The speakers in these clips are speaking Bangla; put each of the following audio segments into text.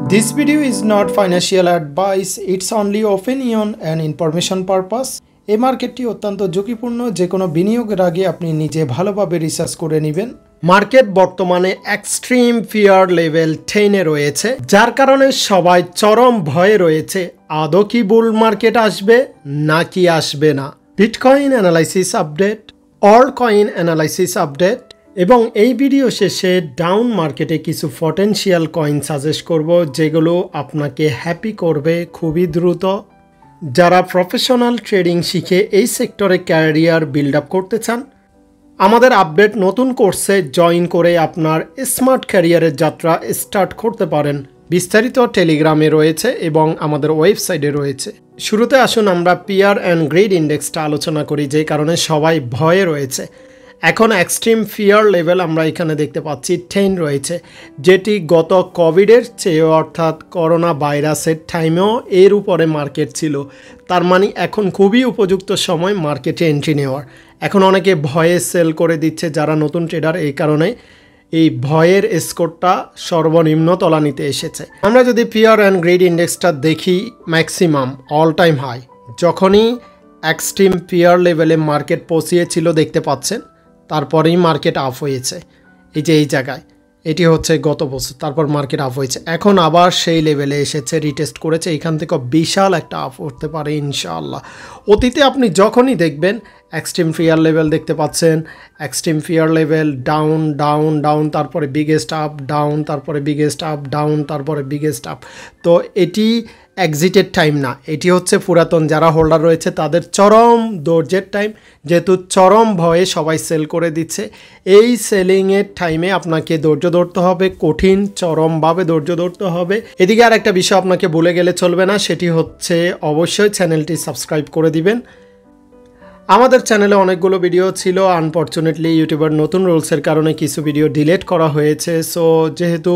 This video is not financial advice, it's only opinion and information purpose. এই মার্কেটটি অত্যন্ত ঝুঁকিপূর্ণ, যে কোনো বিনিয়োগের আগে আপনি নিজে ভালোভাবে রিসার্চ করে নেবেন। মার্কেট বর্তমানে এক্সট্রিম ফিয়ার লেভেল 10 এ রয়েছে, যার কারণে সবাই চরম ভয়ে রয়েছে আদৌ কি বুল মার্কেট আসবে নাকি আসবে না। Bitcoin analysis update, all coin analysis update এবং এই ভিডিও শেষে ডাউন মার্কেটে কিছু পটেনশিয়াল কয়েন সাজেস্ট করব, যেগুলো আপনাকে হ্যাপি করবে খুবই দ্রুত। যারা প্রফেশনাল ট্রেডিং শিখে এই সেক্টরে ক্যারিয়ার বিল্ড আপ করতে চান, আমাদের আপডেট নতুন কোর্সে জয়েন করে আপনার স্মার্ট ক্যারিয়ারের যাত্রা স্টার্ট করতে পারেন। বিস্তারিত টেলিগ্রামে রয়েছে এবং আমাদের ওয়েবসাইটে রয়েছে। শুরুতে আসুন আমরা পিয়ার অ্যান্ড গ্রিড ইন্ডেক্সটা আলোচনা করি, যে কারণে সবাই ভয়ে রয়েছে। এখন এক্সট্রিম ফিয়ার লেভেল আমরা এখানে দেখতে পাচ্ছি 10 রয়েছে, যেটি গত কোভিডের চেয়ে অর্থাৎ করোনা ভাইরাসের টাইমেও এর উপরে মার্কেট ছিল। তার মানে এখন খুবই উপযুক্ত সময় মার্কেটে এন্ট্রি নেওয়ার। এখন অনেকে ভয়ে সেল করে দিচ্ছে যারা নতুন ট্রেডার, এই কারণে এই ভয়ের স্কোরটা সর্বনিম্ন তলানিতে এসেছে। আমরা যদি পিয়ার অ্যান্ড গ্রিড ইন্ডেক্সটা দেখি, ম্যাক্সিমাম অল টাইম হাই যখনই এক্সট্রিম পিয়ার লেভেলে মার্কেট পৌঁছিয়েছিল দেখতে পাচ্ছেন, তারপরেই মার্কেট আপ হয়েছে। এই যে এই জায়গায় এটি হচ্ছে গত বছর, তারপর মার্কেট আপ হয়েছে, এখন আবার সেই লেভেলে এসেছে, রিটেস্ট করেছে। এখান থেকে বিশাল একটা আপ উঠতে পারে ইনশাআল্লাহ। অতীতে আপনি যখনই দেখবেন এক্সট্রিম ফিয়ার লেভেল দেখতে পাচ্ছেন, extreme fear level down down down, তারপরে বিগেস্ট আপ ডাউন, তারপরে বিগেস্ট আপ ডাউন, তারপরে বিগেস্ট আপ। তো এটি এক্সিটের টাইম না, এটি হচ্ছে পুরাতন যারা হোল্ডার রয়েছে তাদের চরম ধৈর্যের টাইম। যেহেতু চরম ভয়ে সবাই সেল করে দিচ্ছে, এই সেলিংয়ের টাইমে আপনাকে ধৈর্য ধরতে হবে, কঠিন চরমভাবে ধৈর্য ধরতে হবে। এদিকে আর একটা বিষয় আপনাকে ভুলে গেলে চলবে না, সেটি হচ্ছে অবশ্যই চ্যানেলটি সাবস্ক্রাইব করে দিবেন। আমাদের চ্যানেলে অনেকগুলো ভিডিও ছিল, আনফরচুনেটলি ইউটিউবের নতুন রুলসের কারণে কিছু ভিডিও ডিলিট করা হয়েছে। সো যেহেতু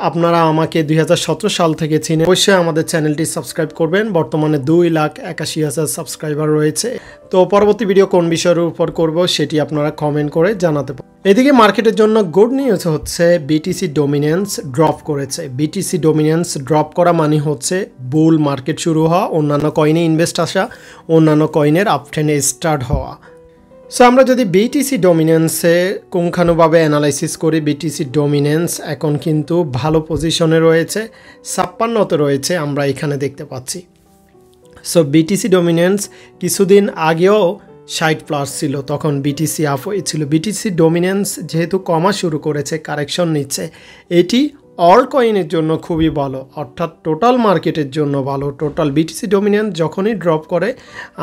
আপনারা আমাকে 2017 সাল থেকে চিনেন, অবশ্যই আমাদের চ্যানেলটি সাবস্ক্রাইব করবেন। বর্তমানে 2,81,000 সাবস্ক্রাইবার রয়েছে। তো পরবর্তী ভিডিও কোন বিষয়ের উপর করব সেটি আপনারা কমেন্ট করে জানাতে পারেন। এদিকে মার্কেটের জন্য গুড নিউজ হচ্ছে বিটিসি ডমিনেন্স ড্রপ করেছে। বিটিসি ডমিনেন্স ড্রপ করা মানে হচ্ছে বুল মার্কেট শুরু হওয়া, অন্যান্য কয়েনে ইনভেস্ট আসা, অন্যান্য কয়েনের আপট্রেন্ডে স্টার্ট হওয়া। সো আমরা যদি বিটিসি ডমিনেন্সে পুঙ্খানুভাবে অ্যানালাইসিস করি, বিটিসি ডমিনেন্স এখন কিন্তু ভালো পজিশনে রয়েছে, 56তে রয়েছে আমরা এখানে দেখতে পাচ্ছি। সো বিটিসি ডমিনেন্স কিছুদিন আগেও 60+ ছিল, তখন বিটিসি আপ হয়েছিল। বিটিসি ডমিনেন্স যেহেতু কমা শুরু করেছে, কারেকশন নিচ্ছে, এটি অল কয়েনের জন্য খুবই ভালো, অর্থাৎ টোটাল মার্কেটের জন্য ভালো। টোটাল বিটিসি ডমিনেন্স যখনই ড্রপ করে,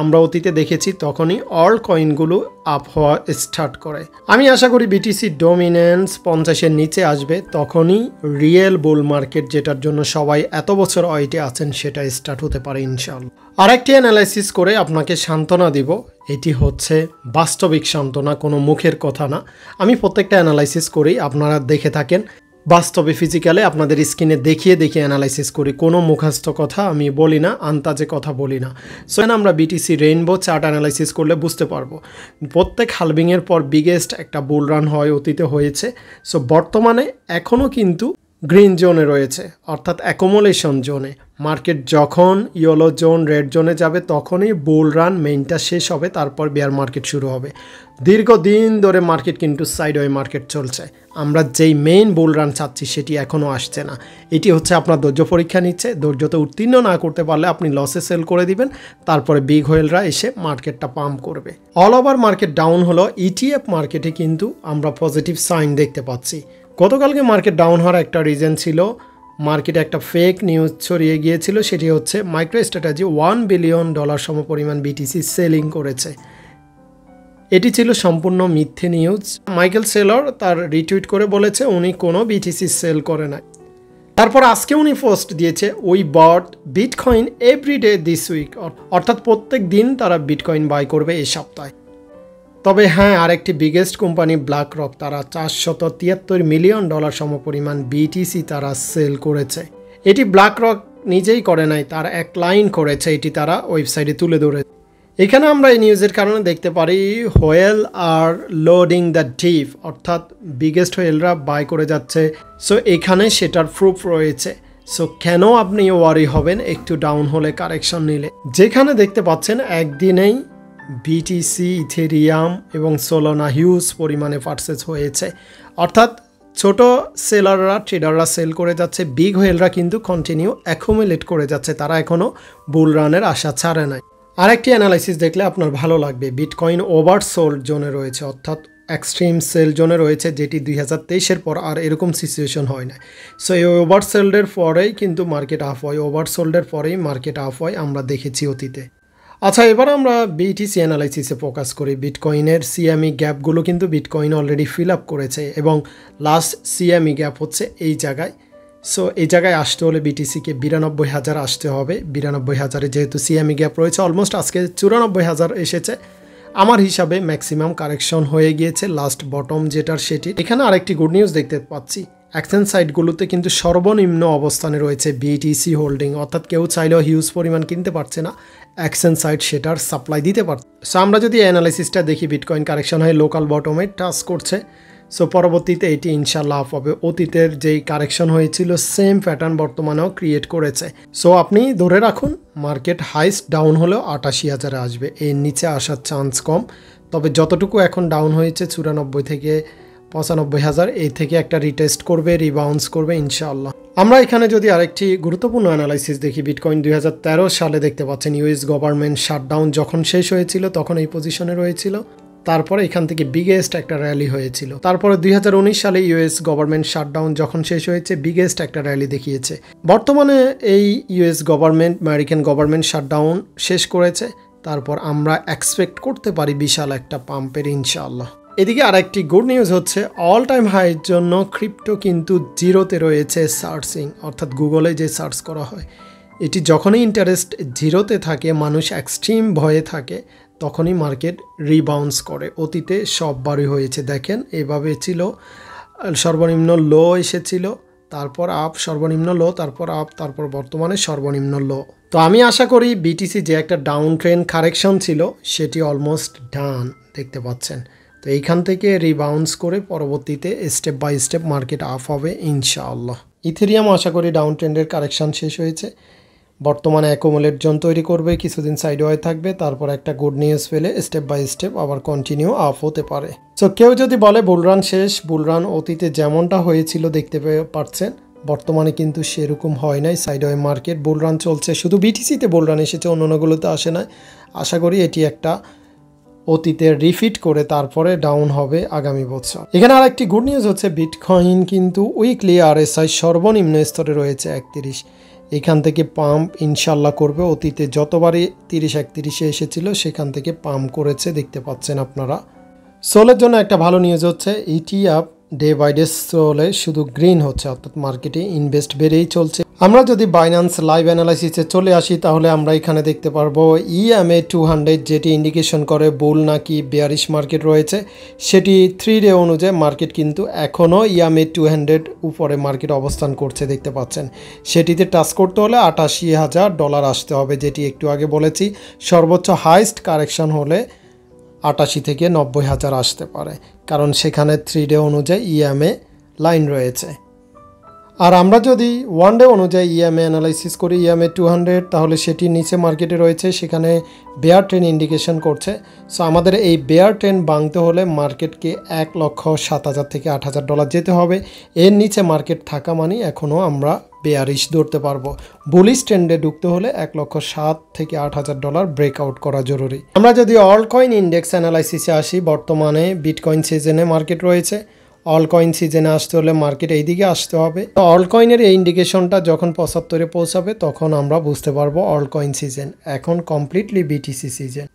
আমরা অতীতে দেখেছি, তখনই অল কয়েনগুলো আপ হওয়া স্টার্ট করে। আমি আশা করি বিটিসি ডমিনেন্স 50-এর নিচে আসবে, তখনই রিয়েল বুল মার্কেট, যেটার জন্য সবাই এত বছর ওয়েটে আছেন, সেটা স্টার্ট হতে পারে ইনশাআল্লাহ। আরেকটি অ্যানালাইসিস করে আপনাকে সান্ত্বনা দিব, এটি হচ্ছে বাস্তবিক সান্ত্বনা, কোনো মুখের কথা না। আমি প্রত্যেকটা অ্যানালাইসিস করি, আপনারা দেখে থাকেন, বাস্তবে ফিজিক্যালে আপনাদের স্ক্রিনে দেখিয়ে দেখিয়ে অ্যানালাইসিস করি, কোনো মুখস্থ কথা আমি বলি না, আন্তাজে কথা বলি না। সো আমরা বিটিসি রেইনবো চার্ট অ্যানালাইসিস করলে বুঝতে পারবো প্রত্যেক হালভিংয়ের পর বিগেস্ট একটা বুল রান হয়, অতীতে হয়েছে। সো বর্তমানে এখনও কিন্তু গ্রিন জোনে রয়েছে, অর্থাৎ অ্যাকোমোলেশন জোনে। মার্কেট যখন ইয়েলো জোন, রেড জোনে যাবে, তখনই বুল রান মেইনটা শেষ হবে, তারপর বেয়ার মার্কেট শুরু হবে। দীর্ঘদিন ধরে মার্কেট কিন্তু সাইডওয়ে মার্কেট চলছে। আমরা যেই মেইন বুল রান চাচ্ছি সেটি এখনও আসছে না। এটি হচ্ছে আপনার ধৈর্য পরীক্ষা নিচ্ছে, ধৈর্যতে উত্তীর্ণ না করতে পারলে আপনি লসে সেল করে দিবেন, তারপরে বিগ হোয়েলরা এসে মার্কেটটা পাম্প করবে। অল ওভার মার্কেট ডাউন হলো, ইটিএফ মার্কেটে কিন্তু আমরা পজিটিভ সাইন দেখতে পাচ্ছি। গতকালকে মার্কেট ডাউন হওয়ার একটা রিজন ছিল, মার্কেটে একটা ফেক নিউজ ছড়িয়ে গিয়েছিল, সেটি হচ্ছে মাইক্রোস্ট্র্যাটেজি $1 বিলিয়ন সমপরিমাণ বিটিসি সেলিং করেছে। এটি ছিল সম্পূর্ণ মিথ্যে নিউজ। মাইকেল সেলর তার রিটুইট করে বলেছে উনি কোনো বিটিসি সেল করে না। তারপর আজকে উনি পোস্ট দিয়েছে, we bought bitcoin every day this week, অর্থাৎ প্রত্যেক দিন তারা বিটকয়েন বাই করবে এই সপ্তাহে। তবে হ্যাঁ, আরেকটি বিগেস্ট কোম্পানি ব্ল্যাক রক, তারা $473 মিলিয়ন সমপরিমাণ বিটিসি তারা সেল করেছে। এটি ব্ল্যাক রক নিজেই করে নাই, তার এক লাইন করেছে, এটি তারা ওয়েবসাইটে তুলে ধরেছে। এখানে আমরা এই নিউজের কারণে দেখতে পারি whale are loading the dip, অর্থাৎ বিগেস্ট হোয়েলরা বাই করে যাচ্ছে। সো এখানে সেটার প্রুফ রয়েছে। সো কেন আপনি ওয়ারি হবেন একটু ডাউন হলে কারেকশন নিলে? যেখানে দেখতে পাচ্ছেন একদিনেই বিটিসি, ইথেরিয়াম এবং সোলানা হিউজ পরিমাণে পারচেজ হয়েছে, অর্থাৎ ছোট সেলাররা, ট্রেডাররা সেল করে যাচ্ছে, বিগ হোয়েলরা কিন্তু কন্টিনিউ অ্যাকুমুলেট করে যাচ্ছে, তারা এখনও বুল রানের আশা ছাড়ে নাই। আরেকটি অ্যানালাইসিস দেখলে আপনার ভালো লাগবে, বিটকয়েন ওভারসোল্ড জোনে রয়েছে, অর্থাৎ এক্সট্রিম সেল জোনে রয়েছে, যেটি 2023-এর পর আর এরকম সিচুয়েশন হয় না। সো এই ওভারসোল্ডের পরেই কিন্তু মার্কেট আপ হয়, ওভারসোল্ডের পরেই মার্কেট আপ হয়, আমরা দেখেছি অতীতে। আচ্ছা, এবার আমরা বিটিসি অ্যানালাইসিসে ফোকাস করি। বিটকয়েনের সিএমই গ্যাপগুলো কিন্তু বিটকয়েন অলরেডি ফিল আপ করেছে এবং লাস্ট সিএমই গ্যাপ হচ্ছে এই জায়গায়। সো এই জায়গায় আসতে হলে বিটিসিকে 92,000 আসতে হবে। 92,000-এ যেহেতু সিএমই গ্যাপ রয়েছে, অলমোস্ট আজকে 94,000 এসেছে। আমার হিসাবে ম্যাক্সিমাম কারেকশন হয়ে গিয়েছে লাস্ট বটম যেটার সেটি। এখানে আরেকটি গুড নিউজ দেখতে পাচ্ছি, এক্সচেঞ্জ সাইটগুলোতে কিন্তু সর্বনিম্ন অবস্থানে রয়েছে বিটিসি হোল্ডিং, অর্থাৎ কেউ চাইলেও হিউজ পরিমাণ কিনতে পারছে না, এক্সচেঞ্জ সাইট সেটার সাপ্লাই দিতে পারছে। সো আমরা যদি অ্যানালাইসিসটা দেখি, বিটকয়েন কারেকশন হয়ে লোকাল বটমে টাচ করছে। সো পরবর্তীতে এটি ইনশাল্লাহ আপ হবে। অতীতের যেই কারেকশন হয়েছিল সেম প্যাটার্ন বর্তমানেও ক্রিয়েট করেছে। সো আপনি ধরে রাখুন মার্কেট হাইস্ট ডাউন হলেও 88,000-এ আসবে, এর নিচে আসার চান্স কম। তবে যতটুকু এখন ডাউন হয়েছে 94 থেকে 95,000, এই থেকে একটা রিটেস্ট করবে, রিবাউন্স করবে ইনশাআল্লাহ। আমরা এখানে যদি আরেকটি গুরুত্বপূর্ণ অ্যানালাইসিস দেখি, বিটকয়েন 2013 সালে দেখতে পাচ্ছেন ইউএস গভর্নমেন্ট শাটডাউন যখন শেষ হয়েছিল তখন এই পজিশনে রয়েছিল। তারপরে এখান থেকে বিগেস্ট একটা র্যালি হয়েছিল। তারপরে 2019 সালে ইউএস গভর্নমেন্ট শাটডাউন যখন শেষ হয়েছে, বিগেস্ট একটা র্যালি দেখিয়েছে। বর্তমানে এই US government, American government shutdown শেষ করেছে, তারপর আমরা এক্সপেক্ট করতে পারি বিশাল একটা পাম্পের ইনশাআল্লাহ। এদিকে আরেকটি গুড নিউজ হচ্ছে, অল টাইম হাইয়ের জন্য ক্রিপ্টো কিন্তু জিরোতে রয়েছে সার্চিং, অর্থাৎ গুগলে যে সার্চ করা হয়, এটি যখনই ইন্টারেস্ট জিরোতে থাকে, মানুষ এক্সট্রিম ভয়ে থাকে, তখনই মার্কেট রিবাউন্স করে। অতীতে সববারই হয়েছে, দেখেন এভাবে ছিল, সর্বনিম্ন লো এসেছিল, তারপর আপ, সর্বনিম্ন লো, তারপর আপ, তারপর বর্তমানে সর্বনিম্ন লো। তো আমি আশা করি বিটিসি যে একটা ডাউন ট্রেন্ড কারেকশন ছিল সেটি অলমোস্ট ডান, দেখতে পাচ্ছেন। তো এইখান থেকে রিবাউন্স করে পরবর্তীতে step by step market up হবে ইনশাআল্লাহ। ইথেরিয়াম আশা করি ডাউন ট্রেন্ডের কারেকশন শেষ হয়েছে, বর্তমানে অ্যাকুমুলেট জোন তৈরি করবে, কিছুদিন সাইডওয়ে থাকবে, তারপর একটা গুড নিউজ পেলে স্টেপ বাই স্টেপ আবার কন্টিনিউ আপ হতে পারে। সো কেউ যদি বলে বুলরান শেষ, বুলরান অতীতে যেমনটা হয়েছিল দেখতে পাচ্ছেন, বর্তমানে কিন্তু সেরকম হয় নাই, সাইডওয়ে মার্কেট, বুলরান চলছে। শুধু বিটিসিতে বুলরান এসেছে, অন্যগুলোতে আসে না। আশা করি এটি একটা অতীতে রিফিট করে তারপরে ডাউন হবে আগামী বছর। এখানে আর একটি গুড নিউজ হচ্ছে, বিটকয়েন কিন্তু উইকলি আরএসআই সর্বনিম্ন স্তরে রয়েছে 31। এখান থেকে পাম্প ইনশাল্লাহ করবে, অতীতে যতবারই 30-31-এ এসেছিল সেখান থেকে পাম্প করেছে, দেখতে পাচ্ছেন আপনারা। সোলের জন্য একটা ভালো নিউজ হচ্ছে, ইটিএফ ডে বাই ডে সোলে শুধু গ্রিন হচ্ছে, অর্থাৎ মার্কেটে ইনভেস্ট বেড়েই চলছে। আমরা যদি বাইন্যান্স লাইভ অ্যানালাইসিসে চলে আসি, তাহলে আমরা এখানে দেখতে পারবো EMA 200 যেটি ইন্ডিকেশন করে বুল নাকি বেয়ারিশ মার্কেট রয়েছে, সেটি 3 ডে অনুযায়ী মার্কেট কিন্তু এখনও EMA 200 উপরে মার্কেট অবস্থান করছে, দেখতে পাচ্ছেন। সেটিতে টাচ করতে হলে $88,000 আসতে হবে, যেটি একটু আগে বলেছি। সর্বোচ্চ হাইস্ট কারেকশন হলে 88 থেকে 90,000 আসতে পারে, কারণ সেখানে 3 ডে অনুযায়ী EMA লাইন রয়েছে। আর আমরা যদি 1 ডে অনুযায়ী EMA অ্যানালাইসিস করি, EMA 200, তাহলে সেটি নিচে মার্কেটে রয়েছে, সেখানে বেয়ার ট্রেন্ড ইন্ডিকেশন করছে। সো আমাদের এই বেয়ার ট্রেন্ড ভাঙতে হলে মার্কেটকে $1,07,000 থেকে $8,000 যেতে হবে। এর নিচে মার্কেট থাকা মানে এখনও আমরা বেয়ারিশ ধরতে পারবো। বুলিশ ট্রেন্ডে ঢুকতে হলে $1,07,000 থেকে $8,000 ব্রেকআউট করা জরুরি। আমরা যদি অল কয়েন ইন্ডেক্স অ্যানালাইসিসে আসি, বর্তমানে বিটকয়েন সিজনে মার্কেট রয়েছে, অল কয়েন সিজনে আসতে হলে মার্কেট এই দিকে আসতে হবে। তো অল কয়েনের এই ইন্ডিকেশনটা যখন 75-এ পৌঁছাবে তখন আমরা বুঝতে পারবো অল কয়েন সিজন। এখন কমপ্লিটলি বিটিসি সিজন।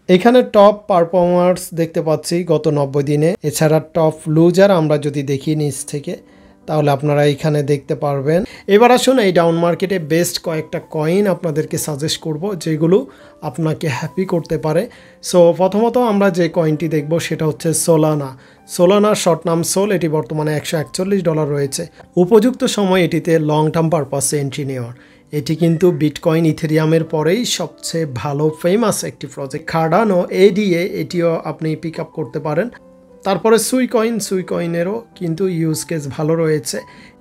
এখানে টপ পারফর্মার্স দেখতে পাচ্ছি গত 90 দিনে। এছাড়া টপ লুজার আমরা যদি দেখি নিচ থেকে, তাহলে আপনারা এখানে দেখতে পারবেন। এবার আসুন এই ডাউন মার্কেটে বেস্ট কয়েকটা কয়েন আপনাদেরকে সাজেস্ট করব, যেগুলো আপনাকে হ্যাপি করতে পারে। সো প্রথমত আমরা যে কয়েনটি দেখব সেটা হচ্ছে সোলানা। সোলানার শর্ট নাম সোল, এটি বর্তমানে $141 রয়েছে। উপযুক্ত সময় এটিতে লং টার্ম পারপাসে এন্ট্রি নেওয়ার। এটি কিন্তু বিটকয়েন ইথেরিয়ামের পরেই সবচেয়ে ভালো ফেমাস একটি প্রজেক্ট। কার্ডানো ADA এটিও আপনি পিক আপ করতে পারেন। তারপরে সুই কয়েনেরও কিন্তু ইউজ কেস ভালো রয়েছে।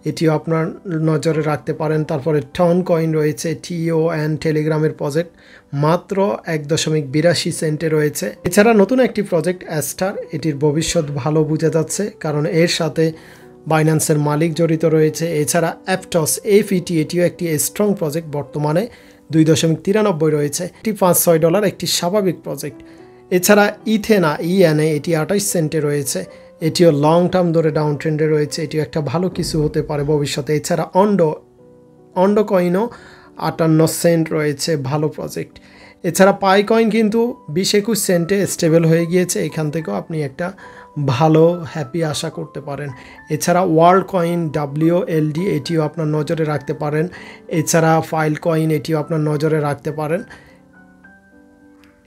এটিও আপনার নজরে রাখতে পারেন। তারপরে টন কয়েন রয়েছে, TON টেলিগ্রামের প্রজেক্ট, মাত্র 1.82 সেন্টে রয়েছে। এছাড়া নতুন একটি প্রজেক্ট অ্যাস্টার, এটির ভবিষ্যৎ ভালো বোঝা যাচ্ছে কারণ এর সাথে বাইন্যান্সের মালিক জড়িত রয়েছে। এছাড়া অ্যাপটস AFET, এটিও একটি স্ট্রং প্রজেক্ট, বর্তমানে 2.93 রয়েছে। এটি $5-6 একটি স্বাভাবিক প্রজেক্ট। এছাড়া ইথেনা ENA, এটি 28 সেন্টে রয়েছে, এটিও লং টার্ম ধরে ডাউন ট্রেন্ডে রয়েছে, এটিও একটা ভালো কিছু হতে পারে ভবিষ্যতে। এছাড়া অন্ডো কয়েনও 58 সেন্ট রয়েছে, ভালো প্রজেক্ট। এছাড়া পাই কয়েন কিন্তু 20-21 সেন্টে স্টেবল হয়ে গিয়েছে, এখান থেকেও আপনি একটা ভালো হ্যাপি আশা করতে পারেন। এছাড়া ওয়ার্ল্ড কয়েন WLD, এটিও আপনার নজরে রাখতে পারেন। এছাড়া ফাইল কয়েন, এটিও আপনার নজরে রাখতে পারেন।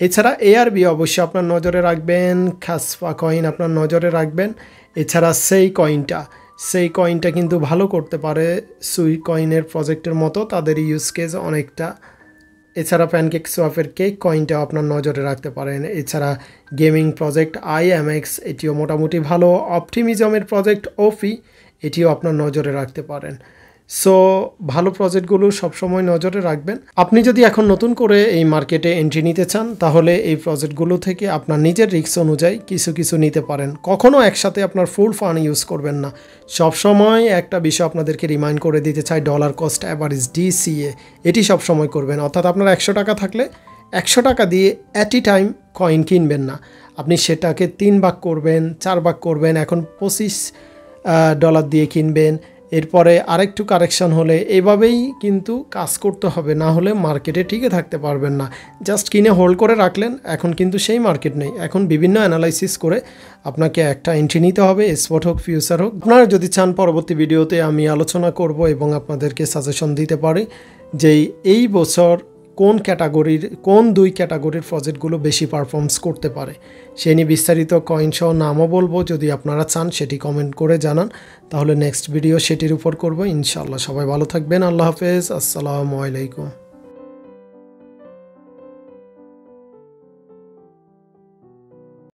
এছাড়া ARB অবশ্যই আপনার নজরে রাখবেন, খাসফা কয়েন আপনার নজরে রাখবেন। এছাড়া সেই কয়েনটা কিন্তু ভালো করতে পারে সুই কয়েনের প্রজেক্টের মতো, তাদের ইউজ কেস অনেকটা। এছাড়া প্যানকেক সোয়াপের কেক কয়েনটাও আপনার নজরে রাখতে পারেন। এছাড়া গেমিং প্রজেক্ট IMX, এটিও মোটামুটি ভালো। অপটিমিজমের প্রজেক্ট OFI, এটিও আপনার নজরে রাখতে পারেন। সো ভালো প্রজেক্টগুলো সবসময় নজরে রাখবেন। আপনি যদি এখন নতুন করে এই মার্কেটে এন্ট্রি নিতে চান, তাহলে এই প্রজেক্টগুলো থেকে আপনার নিজের রিস্ক অনুযায়ী কিছু নিতে পারেন। কখনও একসাথে আপনার ফুল ফান্ড ইউজ করবেন না। সবসময় একটা বিষয় আপনাদেরকে রিমাইন্ড করে দিতে চাই, ডলার কস্ট অ্যাভারেজ DCA, এটি সবসময় করবেন। অর্থাৎ আপনার 100 টাকা থাকলে 100 টাকা দিয়ে অ্যাট এ টাইম কয়েন কিনবেন না, আপনি সেটাকে 3 ভাগ করবেন, 4 ভাগ করবেন। এখন $25 দিয়ে কিনবেন, এরপরে আরেকটু কারেকশন হলে, এভাবেই কিন্তু কাজ করতে হবে, না হলে মার্কেটে টিকে থাকতে পারবেন না। জাস্ট কিনে হোল্ড করে রাখলেন, এখন কিন্তু সেই মার্কেট নেই। এখন বিভিন্ন অ্যানালাইসিস করে আপনাকে একটা এন্ট্রি নিতে হবে, স্পট হোক ফিউচার হোক। আপনারা যদি চান পরবর্তী ভিডিওতে আমি আলোচনা করব এবং আপনাদেরকে সাজেশন দিতে পারি যে এই বছর কোন 2 ক্যাটাগরির প্রজেক্টগুলো বেশি পারফর্মস করতে পারে, সে নিয়ে বিস্তারিত কয়েন সহ নামও বলবো। যদি আপনারা চান সেটি কমেন্ট করে জানান, তাহলে নেক্সট ভিডিও সেটির উপর করবো ইনশাআল্লাহ। সবাই ভালো থাকবেন, আল্লাহ হাফেজ, আসসালামু আলাইকুম।